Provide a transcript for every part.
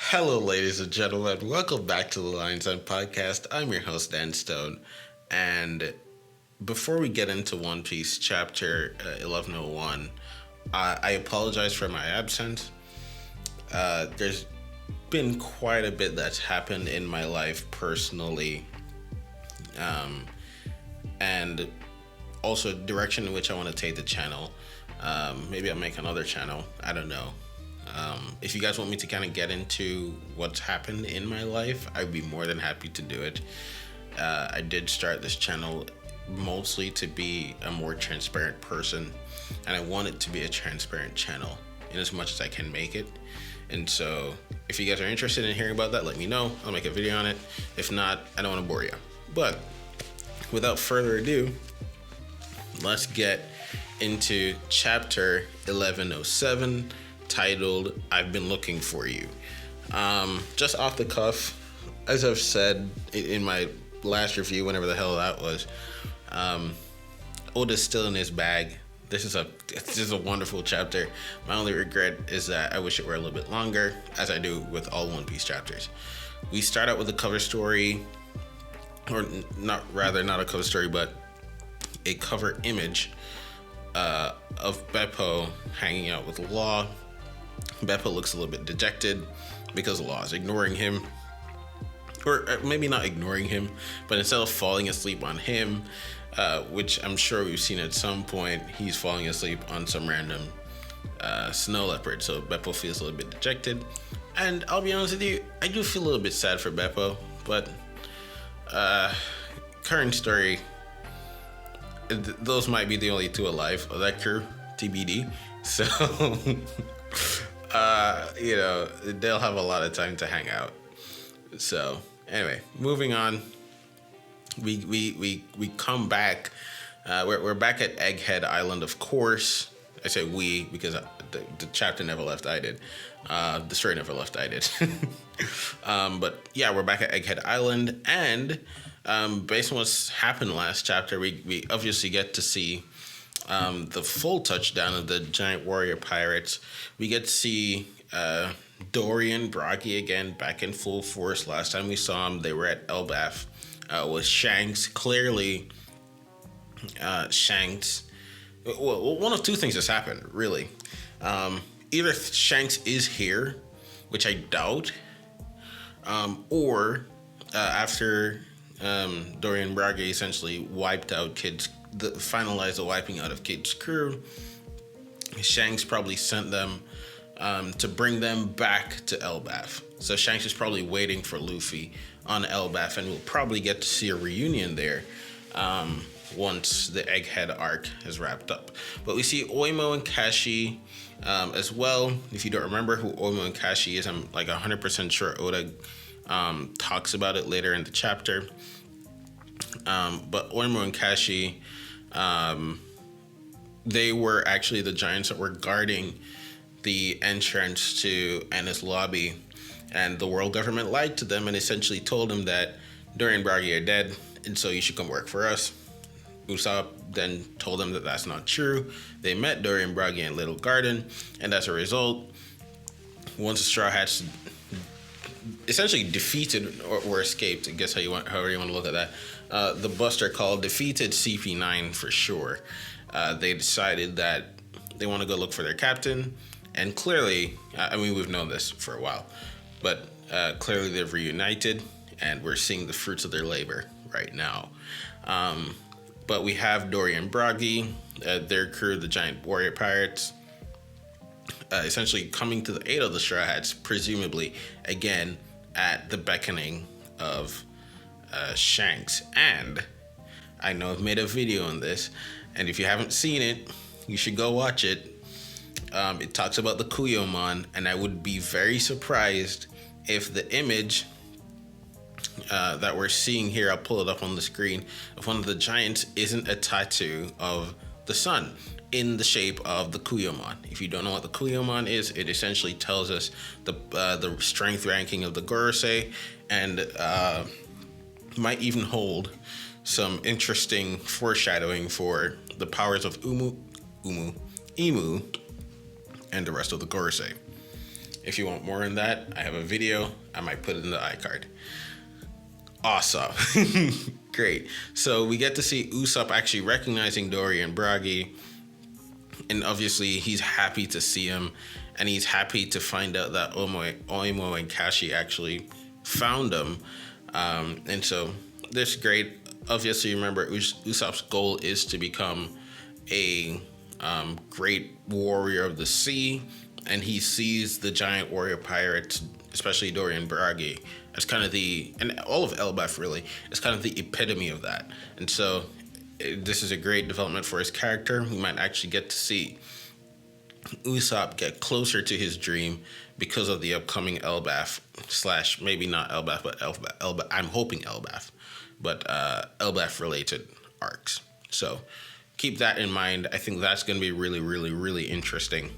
Hello, ladies and gentlemen. Welcome back to the Lions Den podcast. I'm your host, Dan Stone. And before we get into One Piece chapter 1101, I apologize for my absence. There's been quite a bit that's happened in my life personally, and also direction in which I want to take the channel. Maybe I'll make another channel. I don't know. If you guys want me to kind of get into what's happened in my life, I'd be more than happy to do it. I did start this channel mostly to be a more transparent person, and I want it to be a transparent channel in as much as I can make it. And so if you guys are interested in hearing about that, let me know. I'll make a video on it. If not, I don't want to bore you. But without further ado, let's get into chapter 1107, titled I've Been Looking For You. Just off the cuff, as I've said in my last review, whenever the hell that was, Oda's still in his bag. This is a wonderful chapter. My only regret is that I wish it were a little bit longer, as I do with all One Piece chapters. We start out with a cover story, or not a cover story, but a cover image of Beppo hanging out with Law. Beppo looks a little bit dejected because Law is ignoring him, or maybe not ignoring him, but instead of falling asleep on him, which I'm sure we've seen at some point, he's falling asleep on some random snow leopard. So Beppo feels a little bit dejected, and I'll be honest with you, I do feel a little bit sad for Beppo, but current story, those might be the only two alive of that crew, TBD. So they'll have a lot of time to hang out. So anyway, moving on, we come back. We're back at Egghead Island, of course. I say we because the chapter never left. I did. The story never left. I did. But yeah, we're back at Egghead Island, and based on what's happened last chapter, we obviously get to see the full touchdown of the giant warrior pirates. We get to see Dorian Broggy again back in full force. Last time we saw him, they were at Elbaf with Shanks. Clearly, Shanks. Well, one of two things has happened, really. Either Shanks is here, which I doubt, or after Dorian Broggy essentially wiped out finalized the wiping out of Kid's crew, Shanks probably sent them to bring them back to Elbaf. So Shanks is probably waiting for Luffy on Elbaf, and we'll probably get to see a reunion there once the Egghead arc has wrapped up. But we see Oimo and Kashi as well. If you don't remember who Oimo and Kashi is, I'm like 100% sure Oda talks about it later in the chapter. But Oimo and Kashi, they were actually the giants that were guarding the entrance to Enies Lobby, and the world government lied to them and essentially told them that Dorian Broggy are dead, and so you should come work for us. Usopp then told them that that's not true. They met Dorian Broggy in Little Garden, and as a result, once the Straw Hats essentially defeated or escaped, I guess however you want to look at that, the Buster Call defeated CP9 for sure. They decided that they want to go look for their captain, and clearly, I mean, we've known this for a while, but clearly they've reunited, and we're seeing the fruits of their labor right now. But we have Dorian Broggy, their crew, the giant warrior pirates, essentially coming to the aid of the Straw Hats, presumably, again, at the beckoning of Shanks. And I know I've made a video on this, and if you haven't seen it, you should go watch it. It talks about the Kuyomon, and I would be very surprised if the image that we're seeing here, I'll pull it up on the screen, of one of the giants isn't a tattoo of the sun in the shape of the Kuyomon. If you don't know what the Kuyomon is, it essentially tells us the strength ranking of the Gorosei, and might even hold some interesting foreshadowing for the powers of Imu, and the rest of the Gorosei. If you want more on that, I have a video. I might put it in the iCard. Awesome. Great. So we get to see Usopp actually recognizing Dory and Bragi. And obviously he's happy to see him. And he's happy to find out that Oimo and Kashi actually found him. And so this is great. Obviously, remember, Usopp's goal is to become a great warrior of the sea. And he sees the giant warrior pirates, especially Dory and Bragi, as kind of and all of Elbaf really, as kind of the epitome of that. And so this is a great development for his character. We might actually get to see Usopp get closer to his dream because of the upcoming Elbaf / maybe not Elbaf, but Elbaf. I'm hoping Elbaf, but Elbaf related arcs. So keep that in mind. I think that's going to be really, really, really interesting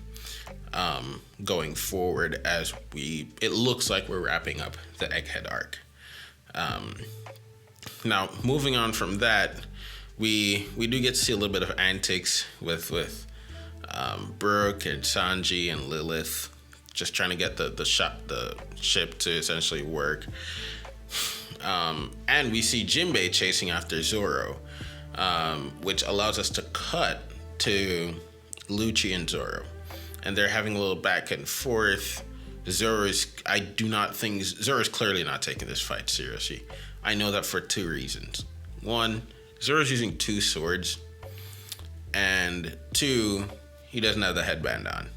going forward as it looks like we're wrapping up the Egghead arc. Now, moving on from that, we do get to see a little bit of antics with Brook and Sanji and Lilith, just trying to get the ship to essentially work. And we see Jinbei chasing after Zoro, which allows us to cut to Lucci and Zoro. And they're having a little back and forth. Zoro's clearly not taking this fight seriously. I know that for two reasons. One, Zoro's using two swords. And two, he doesn't have the headband on.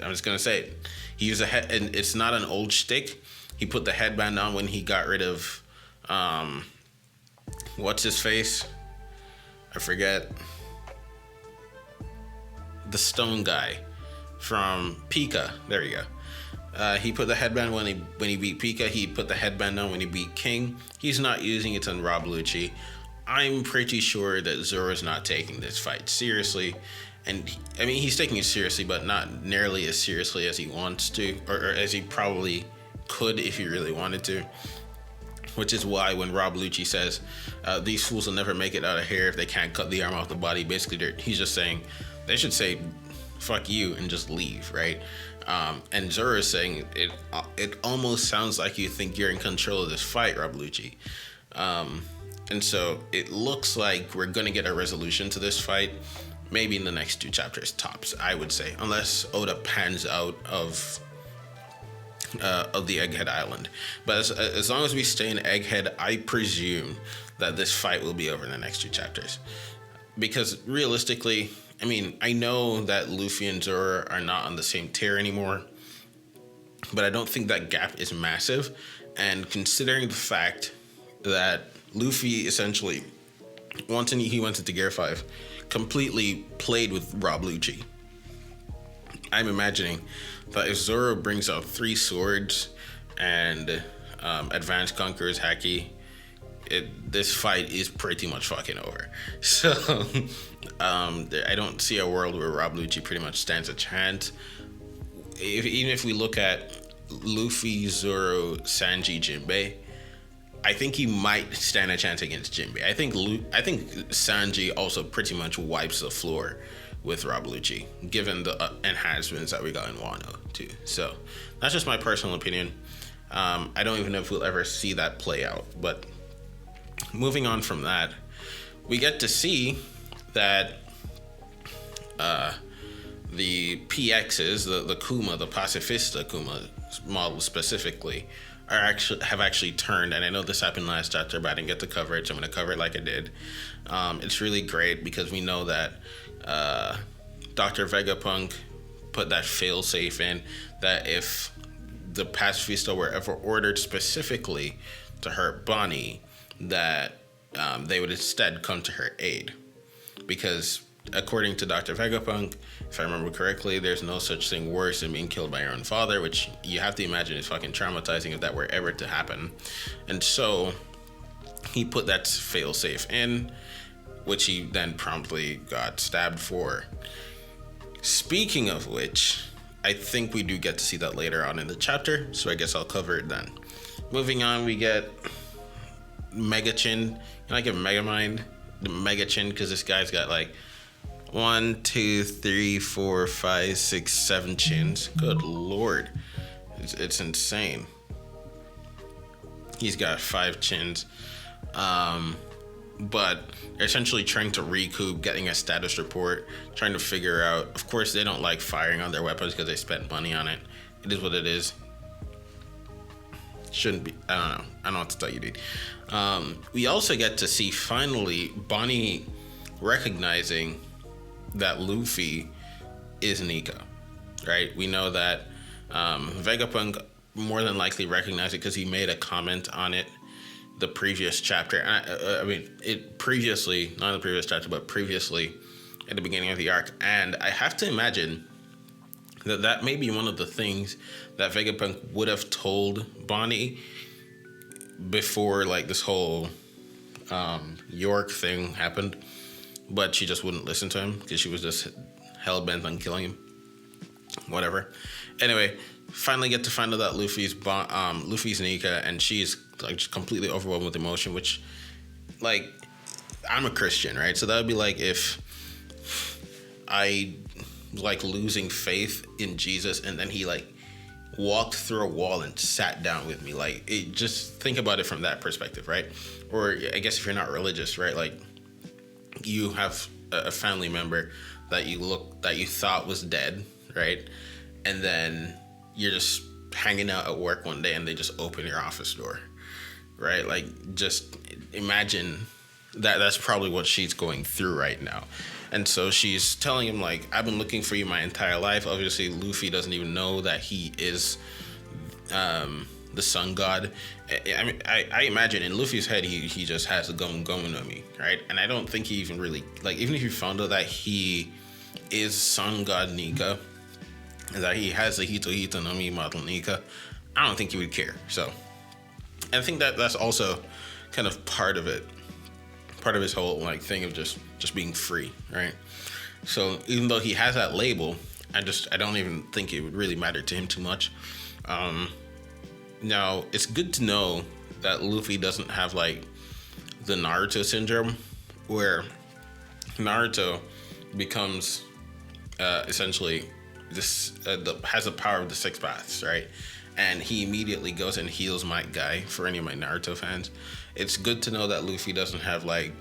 I'm just gonna say it. He used and it's not an old shtick. He put the headband on when he got rid of, what's his face? I forget. The stone guy from Pika. There you go. He put the headband when he beat Pika. He put the headband on when he beat King. He's not using it on Rob Lucci. I'm pretty sure that Zoro's not taking this fight seriously. And he's taking it seriously, but not nearly as seriously as he wants to, or as he probably could if he really wanted to. Which is why when Rob Lucci says, these fools will never make it out of here if they can't cut the arm off the body, basically he's just saying, they should say, fuck you, and just leave, right? And Zoro is saying, it almost sounds like you think you're in control of this fight, Rob Lucci. And so it looks like we're going to get a resolution to this fight, maybe in the next 2 chapters tops, I would say, unless Oda pans out of the Egghead Island. But as long as we stay in Egghead, I presume that this fight will be over in the next 2 chapters. Because realistically, I know that Luffy and Zoro are not on the same tier anymore, but I don't think that gap is massive. And considering the fact that Luffy essentially, once he went into Gear 5, completely played with Rob Lucci. I'm imagining that if Zoro brings out 3 swords and Advanced Conqueror's Haki, this fight is pretty much fucking over. So I don't see a world where Rob Lucci pretty much stands a chance. Even if we look at Luffy, Zoro, Sanji, Jinbei, I think he might stand a chance against Jinbei. I think Sanji also pretty much wipes the floor with Rob Lucci, given the enhancements that we got in Wano too. So that's just my personal opinion. I don't even know if we'll ever see that play out. But moving on from that, we get to see that the PXs, the Kuma, the Pacifista Kuma model specifically, have actually turned. And I know this happened last chapter, but I didn't get to cover it, so I'm going to cover it like I did. It's really great because we know that Dr. Vegapunk put that fail-safe in, that if the Pacifista were ever ordered specifically to hurt Bonnie, that they would instead come to her aid. Because according to Dr. Vegapunk, if I remember correctly, there's no such thing worse than being killed by your own father, which you have to imagine is fucking traumatizing if that were ever to happen. And so he put that fail-safe in, which he then promptly got stabbed for. Speaking of which, I think we do get to see that later on in the chapter, so I guess I'll cover it then. Moving on, we get Mega Chin. And I give Megamind the Mega Chin because this guy's got like 1, 2, 3, 4, 5, 6, 7 chins. Good lord. It's insane. He's got 5 chins. But they're essentially trying to recoup, getting a status report, trying to figure out. Of course, they don't like firing on their weapons because they spent money on it. It is what it is. Shouldn't be. I don't know. I don't know what to tell you, dude. We also get to see finally Bonnie recognizing that Luffy is Nika, right? We know that Vegapunk more than likely recognized it because he made a comment on it the previous chapter. I mean, it previously, not the previous chapter, but previously at the beginning of the arc. And I have to imagine that may be one of the things that Vegapunk would have told Bonnie before, like, this whole York thing happened. But she just wouldn't listen to him because she was just hell-bent on killing him. Whatever. Anyway, finally get to find out that Luffy's Nika, and she's like just completely overwhelmed with emotion, which, like, I'm a Christian, right? So that would be like if I like losing faith in Jesus and then he like walked through a wall and sat down with me. Like, it, just think about it from that perspective, right? Or I guess if you're not religious, right? Like, you have a family member that you thought was dead, right? And then you're just hanging out at work one day and they just open your office door, right? Like, just imagine that. That's probably what she's going through right now. And so she's telling him, like, I've been looking for you my entire life. Obviously, Luffy doesn't even know that he is the sun god. I mean, I imagine in Luffy's head, he just has a Gomu no Mi, right? And I don't think he even really, like, even if you found out that he is sun god Nika, and that he has the Hito no Mi model Nika, I don't think he would care. So I think that that's also kind of part of it, part of his whole like thing of just being free, right? So even though he has that label, I don't even think it would really matter to him too much. Now it's good to know that Luffy doesn't have like the Naruto syndrome, where Naruto becomes essentially this has the power of the 6 paths, right? And he immediately goes and heals Might Guy. For any of my Naruto fans, it's good to know that Luffy doesn't have like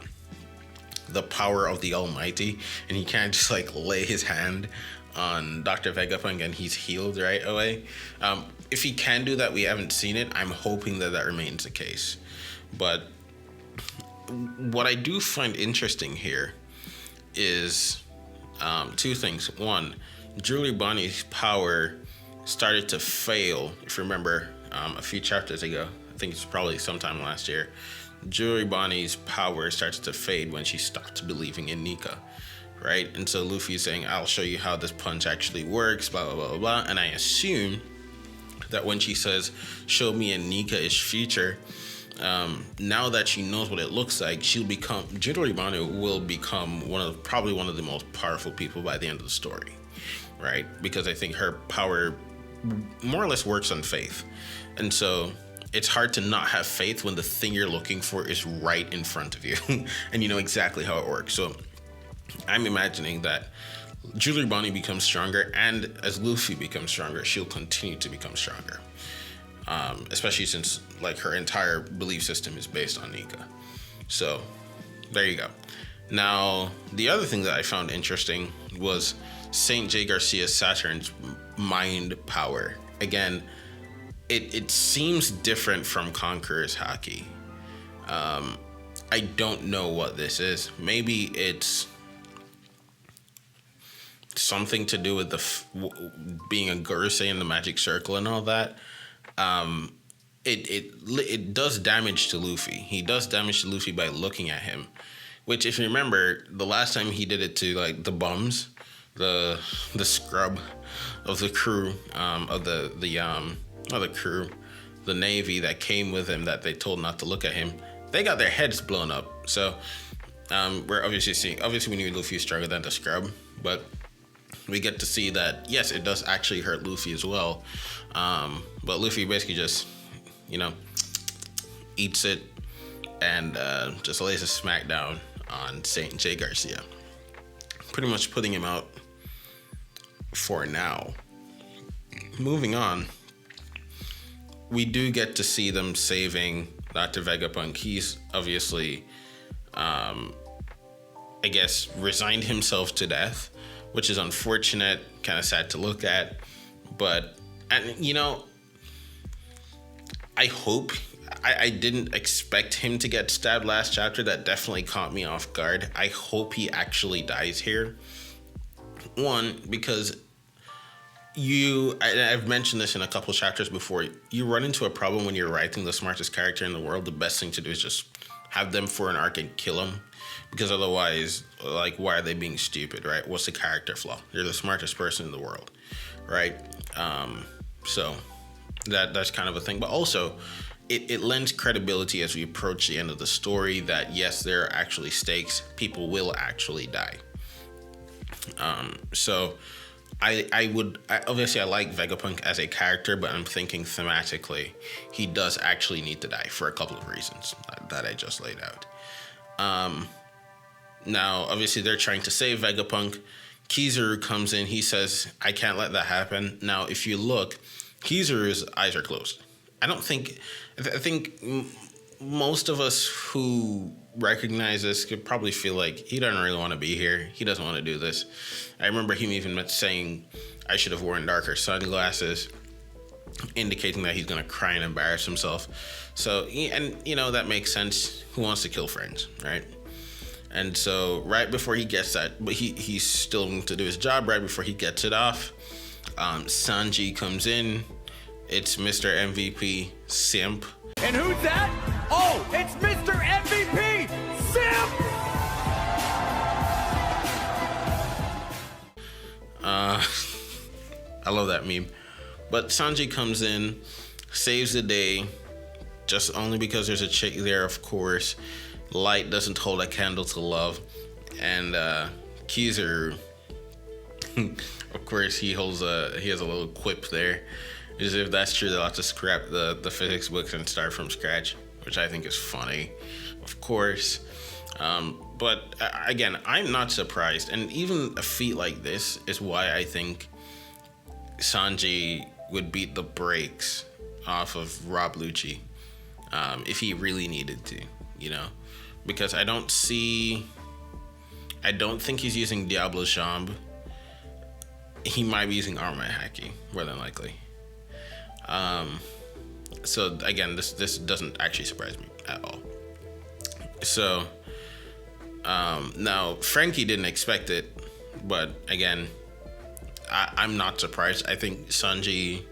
the power of the Almighty, and he can't just like lay his hand on Dr. Vegapunk and he's healed right away. If he can do that, we haven't seen it. I'm hoping that remains the case. But what I do find interesting here is 2 things. One, Jewelry Bonnie's power started to fail. If you remember, a few chapters ago, I think it's probably sometime last year, Jewelry Bonnie's power started to fade when she stopped believing in Nika, right? And so Luffy's saying, I'll show you how this punch actually works, blah, blah, blah, blah, blah. And I assume that when she says, show me a Nika-ish future, now that she knows what it looks like, Jewelry Bonnie will become probably one of the most powerful people by the end of the story, right? Because I think her power more or less works on faith. And so it's hard to not have faith when the thing you're looking for is right in front of you and you know exactly how it works. So I'm imagining that Jewelry Bonnie becomes stronger, and as Luffy becomes stronger, she'll continue to become stronger. Especially since like her entire belief system is based on Nika. So there you go. Now, the other thing that I found interesting was Saint J. Garcia Saturn's mind power. Again, it seems different from Conqueror's Haki. I don't know what this is. Maybe it's something to do with being a Gurusei in the magic circle and all that. It does damage to Luffy. He does damage to Luffy by looking at him, which, if you remember, the last time he did it to like the bums, the scrub of the crew, the Navy that came with him that they told not to look at him, they got their heads blown up. So we're obviously we knew Luffy is stronger than the scrub, but we get to see that, yes, it does actually hurt Luffy as well. But Luffy basically just, eats it and just lays a smack down on Saint J. Garcia. pretty much putting him out for now. Moving on, we do get to see them saving Dr. Vegapunk. He's obviously, I guess, resigned himself to death, which is unfortunate, kind of sad to look at. But, and you know, I hope, I didn't expect him to get stabbed last chapter. That definitely caught me off guard. I hope he actually dies here. One, because I've mentioned this in a couple chapters before, you run into a problem when you're writing the smartest character in the world. The best thing to do is just have them for an arc and kill them, because otherwise, like, why are they being stupid, right? What's the character flaw? You're the smartest person in the world, right? So that's kind of a thing, but also it lends credibility as we approach the end of the story that yes, there are actually stakes. People will actually die. So I obviously I like Vegapunk as a character, but I'm thinking thematically, he does actually need to die for a couple of reasons that I just laid out. Now, obviously, they're trying to save Vegapunk. Kizaru comes in. He says, I can't let that happen. Now, if you look, Kizaru's eyes are closed. I think most of us who recognize this could probably feel like he doesn't really want to be here. He doesn't want to do this. I remember him even saying I should have worn darker sunglasses, indicating that he's going to cry and embarrass himself. So, and you know, that makes sense. Who wants to kill friends, right? And so right before he gets that, but he's still going to do his job. Right before he gets it off, Sanji comes in. It's Mr. MVP, Simp. And who's that? Oh, it's Mr. MVP, Simp! I love that meme. But Sanji comes in, saves the day, just only because there's a chick there, of course. Light doesn't hold a candle to love. And Kizaru, of course, he has a little quip there. As if that's true, they'll have to scrap the physics books and start from scratch, which I think is funny, of course. But again, I'm not surprised. And even a feat like this is why I think Sanji would beat the brakes off of Rob Lucci if he really needed to, you know? Because I don't think he's using Diablo Jambe. He might be using Armor Haki, more than likely. So again, this doesn't actually surprise me at all. So now Frankie didn't expect it, but again, I'm not surprised. I think Sanji,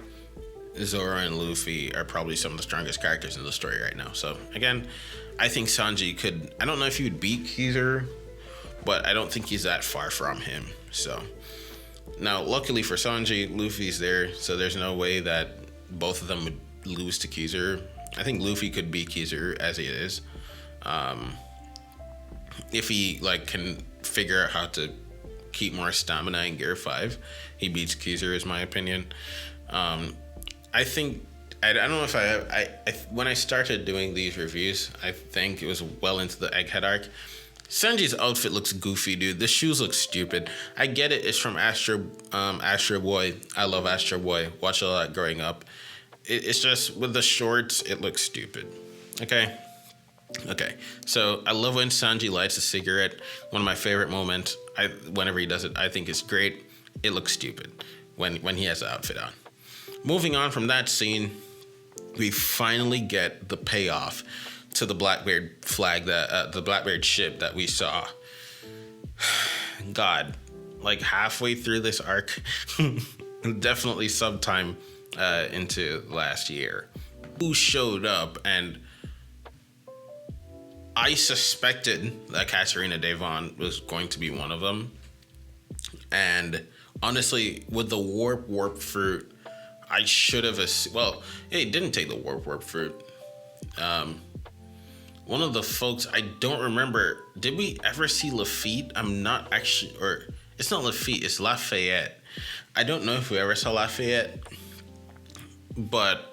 Zoro, and Luffy are probably some of the strongest characters in the story right now. So again, I think Sanji could, I don't know if he would beat Kizaru, but I don't think he's that far from him. So now, luckily for Sanji, Luffy's there, so there's no way that both of them would lose to Kizaru. I think Luffy could beat Kizaru as he is, if he can figure out how to keep more stamina in Gear 5. He beats Kizaru, is my opinion. I think I don't know if I when I started doing these reviews, I think it was well into the Egghead arc. Sanji's outfit looks goofy, dude. The shoes look stupid. I get it. It's from Astro Boy. I love Astro Boy. Watched a lot growing up. It's just with the shorts, it looks stupid. Okay. So I love when Sanji lights a cigarette. One of my favorite moments. Whenever he does it, I think it's great. It looks stupid when he has the outfit on. Moving on from that scene, we finally get the payoff to the Blackbeard flag, the Blackbeard ship that we saw. God, halfway through this arc, definitely sometime into last year, who showed up, and I suspected that Katarina Devon was going to be one of them. And honestly, with the warp fruit, I should have it didn't take the warp fruit. One of the folks, I don't remember, did we ever see Lafitte? I'm not actually, or it's not Lafitte, it's Lafayette. I don't know if we ever saw Lafayette, but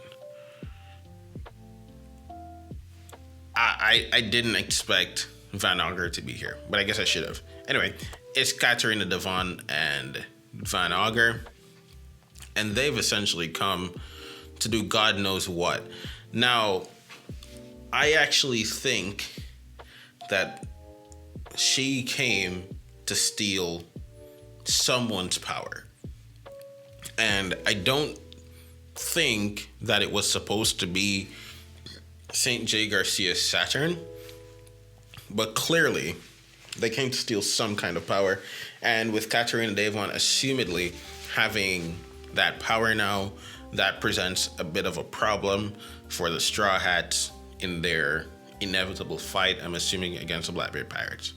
I didn't expect Van Augur to be here, but I guess I should have. Anyway, it's Katarina Devon and Van Auger, and they've essentially come to do God knows what. Now, I actually think that she came to steal someone's power. And I don't think that it was supposed to be St. J. Garcia's Saturn, but clearly they came to steal some kind of power. And with Katarina Devon assumedly having that power now, that presents a bit of a problem for the Straw Hats in their inevitable fight, I'm assuming, against the Blackbeard Pirates.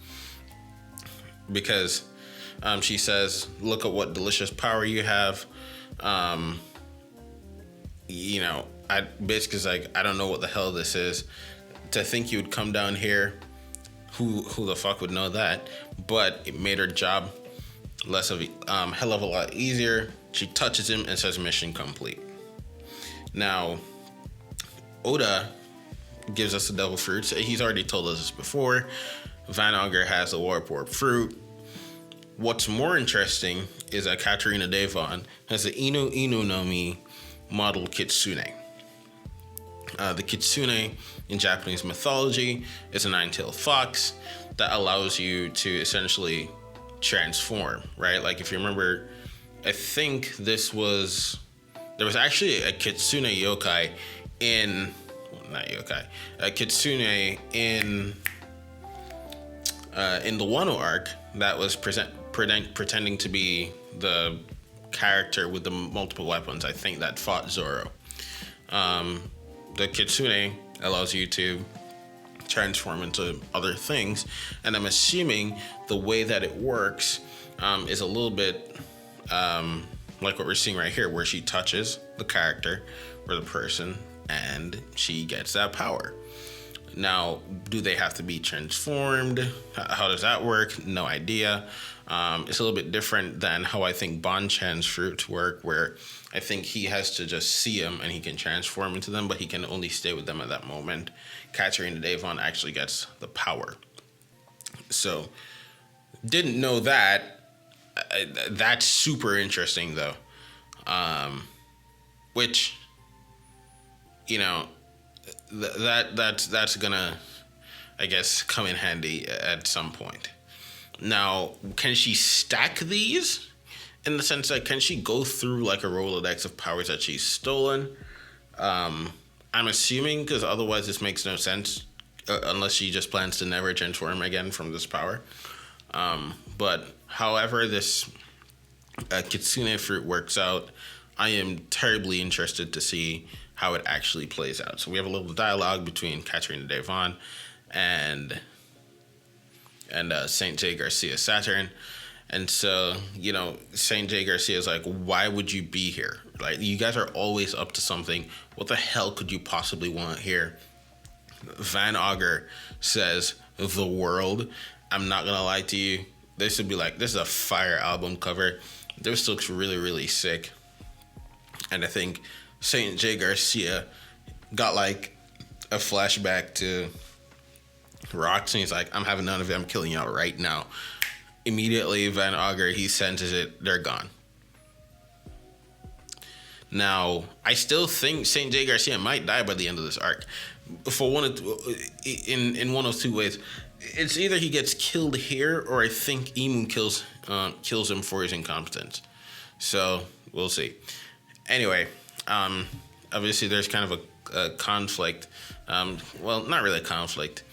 Because she says, look at what delicious power you have. You know, I basically like, I don't know what the hell this is. To think you would come down here, who the fuck would know that? But it made her job less of a hell of a lot easier. She touches him and says mission complete. Now, Oda gives us the devil fruits. He's already told us this before. Van Auger has the warp fruit. What's more interesting is that Katarina Devon has the Inu Inu no Mi model Kitsune. The Kitsune in Japanese mythology is a nine-tailed fox that allows you to essentially transform, right? Like if you remember, I think there was actually a Kitsune yokai a Kitsune in the Wano arc that was pretending to be the character with the multiple weapons. I think that fought Zoro. The Kitsune allows you to transform into other things, and I'm assuming the way that it works is a little bit like what we're seeing right here, where she touches the character or the person and she gets that power. Now, do they have to be transformed? How does that work? No idea. It's a little bit different than how I think Bonchan's fruits work, where I think he has to just see them and he can transform into them, but he can only stay with them at that moment. Katarina Devon actually gets the power. So, didn't know that. That's super interesting, though. Which, you know, that's gonna, I guess, come in handy at some point. Now, can she stack these? In the sense that, can she go through like a Rolodex of powers that she's stolen? I'm assuming, because otherwise this makes no sense, unless she just plans to never transform again from this power. But however this Kitsune fruit works out, I am terribly interested to see how it actually plays out. So we have a little dialogue between Katarina Devon and St. J. Garcia Saturn. And so, you know, St. J. Garcia is like, why would you be here? Like, you guys are always up to something. What the hell could you possibly want here? Van Auger says, the world. I'm not going to lie to you. This would be like, this is a fire album cover. This looks really, really sick. And I think St. J. Garcia got like a flashback to Rocks, and he's like, I'm having none of it. I'm killing y'all right now. Immediately, Van Auger, he senses it. They're gone. Now, I still think St. J. Garcia might die by the end of this arc. For in one of two ways. It's either he gets killed here, or I think Imu kills him for his incompetence. So, we'll see. Anyway, obviously there's kind of a conflict. Well, not really a conflict.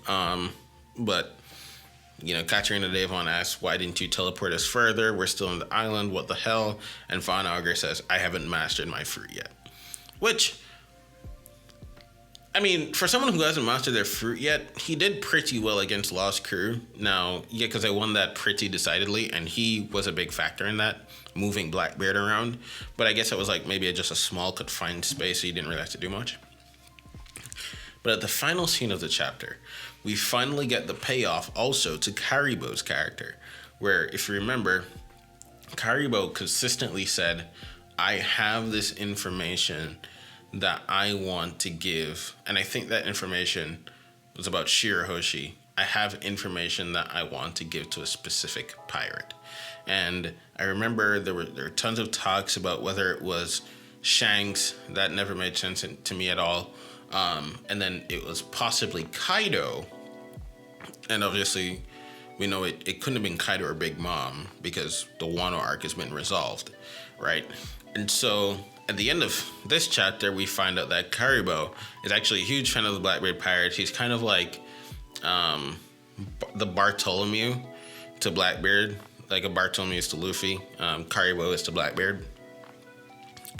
But, you know, Katarina Devon asks, why didn't you teleport us further? We're still on the island. What the hell? And Van Auger says, I haven't mastered my fruit yet. Which, I mean, for someone who hasn't mastered their fruit yet, he did pretty well against Lost Crew. Now, yeah, because I won that pretty decidedly, and he was a big factor in that, moving Blackbeard around. But I guess it was like maybe just a small confined space, so he didn't really have to do much. But at the final scene of the chapter, we finally get the payoff also to Karibo's character, where, if you remember, Karibo consistently said, I have this information that I want to give. And I think that information was about Shirahoshi I have information that I want to give to a specific pirate. And I remember there were tons of talks about whether it was Shanks. That never made sense to me at all. And then it was possibly Kaido. And obviously, we know it couldn't have been Kaido or Big Mom because the Wano arc has been resolved, right? And so at the end of this chapter, we find out that Karibo is actually a huge fan of the Blackbeard Pirates. He's kind of like the Bartholomew to Blackbeard, like a Bartholomew is to Luffy. Karibo is to Blackbeard.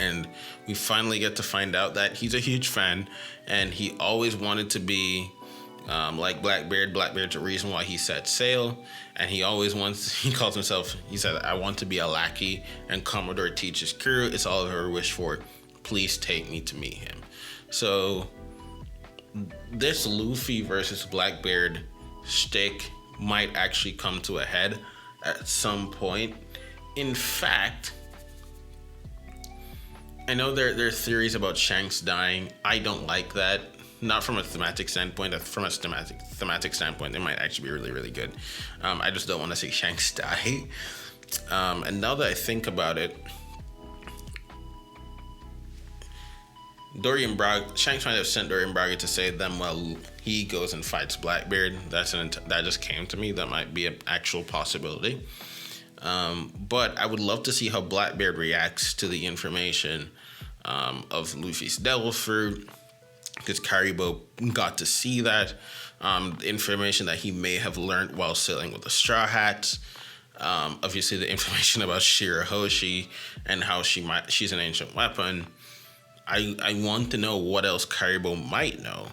And we finally get to find out that he's a huge fan, and he always wanted to be like Blackbeard. Blackbeard's the reason why he set sail, and he calls himself, he said, I want to be a lackey and Commodore Teach's crew. It's all I've ever wished for. Please take me to meet him. So this Luffy versus Blackbeard shtick might actually come to a head at some point. In fact, I know there are theories about Shanks dying. I don't like that. Not from a thematic standpoint. From a thematic standpoint, it might actually be really, really good. I just don't want to see Shanks die. And now that I think about it, Shanks might have sent Dorian Braga to save them while he goes and fights Blackbeard. That just came to me. That might be an actual possibility. But I would love to see how Blackbeard reacts to the information of Luffy's Devil Fruit, because Karibo got to see that. Information that he may have learned while sailing with the Straw Hats. Obviously, the information about Shirahoshi and how she's an ancient weapon. I want to know what else Karibo might know,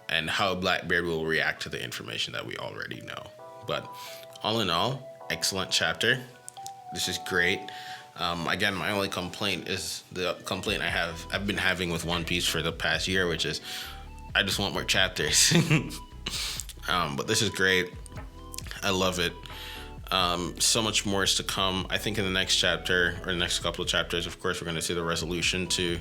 and how Blackbeard will react to the information that we already know. But all in all, excellent chapter. This is great. Again, my only complaint is the complaint I've been having with One Piece for the past year, which is I just want more chapters. But this is great. I love it. So much more is to come. I think in the next chapter, or the next couple of chapters, of course, we're going to see the resolution to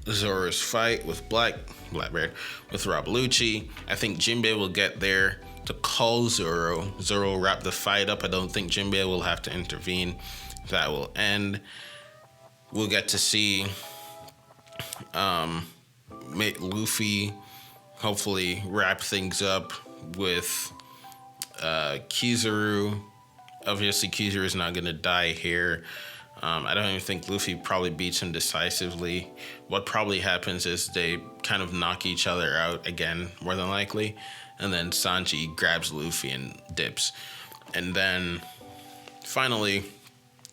Zoro's fight with Blackbeard, with Rob Lucci. I think Jinbei will get there to call Zoro. Zoro will wrap the fight up. I don't think Jinbei will have to intervene. That will end. We'll get to see Luffy hopefully wrap things up with Kizaru. Obviously, Kizaru is not going to die here. I don't even think Luffy probably beats him decisively. What probably happens is they kind of knock each other out again, more than likely. And then Sanji grabs Luffy and dips. And then finally,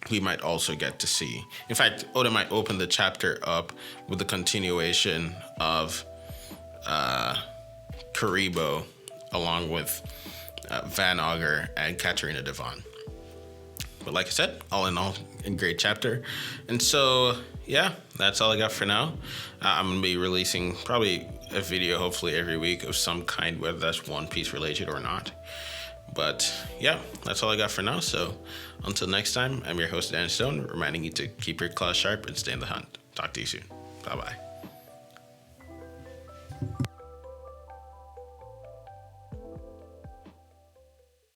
we might also get to see. In fact, Oda might open the chapter up with the continuation of Karibo along with Van Auger and Katarina Devon. But like I said, all in all, a great chapter. And so, yeah, that's all I got for now. I'm going to be releasing probably a video, hopefully every week of some kind, whether that's One Piece related or not. But yeah, that's all I got for now. So until next time, I'm your host, Dan Stone, reminding you to keep your claws sharp and stay in the hunt. Talk to you soon. Bye-bye.